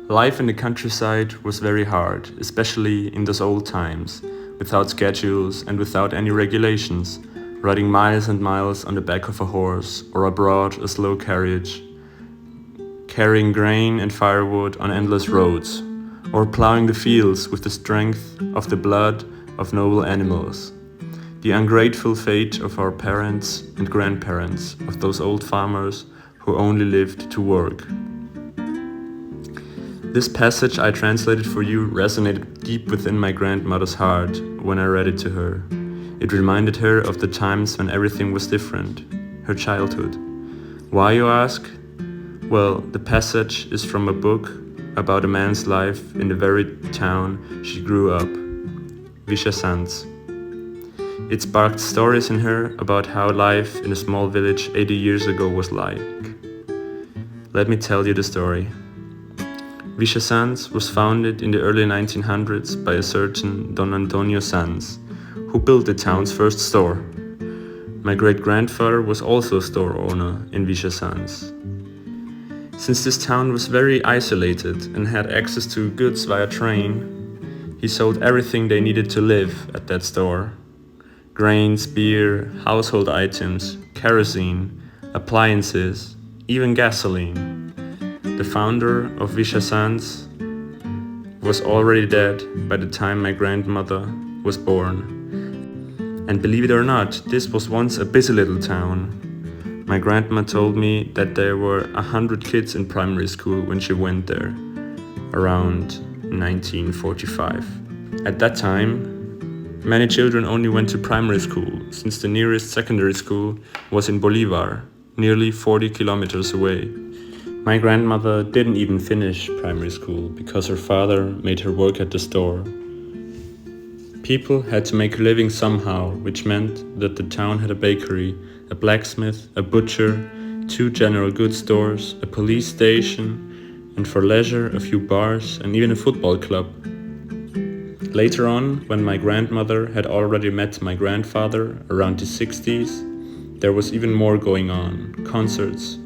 Life in the countryside was very hard, especially in those old times, without schedules and without any regulations, riding miles and miles on the back of a horse or aboard a slow carriage, carrying grain and firewood on endless roads, or plowing the fields with the strength of the blood of noble animals. The ungrateful fate of our parents and grandparents, of those old farmers who only lived to work. This passage I translated for you resonated deep within my grandmother's heart when I read it to her. It reminded her of the times when everything was different, her childhood. Why, you ask? Well, the passage is from a book about a man's life in the very town she grew up, Villa Sanz. It sparked stories in her about how life in a small village 80 years ago was like. Let me tell you the story. Villa Sanz was founded in the early 1900s by a certain Don Antonio Sanz, who built the town's first store. My great-grandfather was also a store owner in Villa Sanz. Since this town was very isolated and had access to goods via train, he sold everything they needed to live at that store. Grains, beer, household items, kerosene, appliances, even gasoline. The founder of Villa Sanz was already dead by the time my grandmother was born. And believe it or not, this was once a busy little town. My grandma told me that there were 100 kids in primary school when she went there, around 1945. At that time, many children only went to primary school, since the nearest secondary school was in Bolivar, nearly 40 kilometers away. My grandmother didn't even finish primary school because her father made her work at the store. People had to make a living somehow, which meant that the town had a bakery, a blacksmith, a butcher, 2 general goods stores, a police station, and for leisure a few bars and even a football club. Later on, when my grandmother had already met my grandfather around the 60s, there was even more going on, concerts,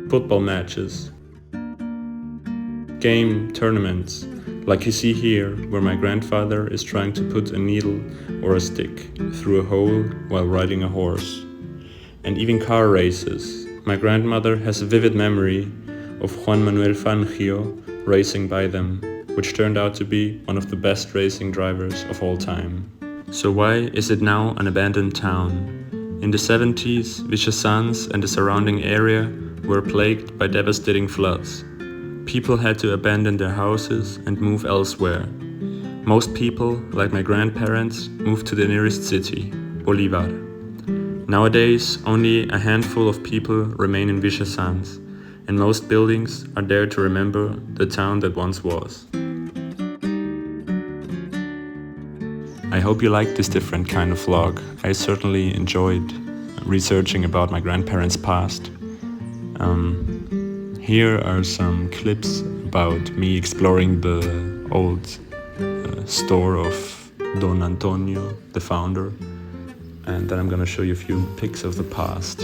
football matches, game tournaments, like you see here, where my grandfather is trying to put a needle or a stick through a hole while riding a horse. And even car races. My grandmother has a vivid memory of Juan Manuel Fangio racing by them, which turned out to be one of the best racing drivers of all time. So why is it now an abandoned town? In the 70s, Villa Sanz and the surrounding area were plagued by devastating floods. People had to abandon their houses and move elsewhere. Most people, like my grandparents, moved to the nearest city, Bolivar. Nowadays, only a handful of people remain in Villa Sanz, and most buildings are there to remember the town that once was. I hope you liked this different kind of vlog. I certainly enjoyed researching about my grandparents' past. Here are some clips about me exploring the old store of Don Antonio, the founder, and then I'm gonna show you a few pics of the past.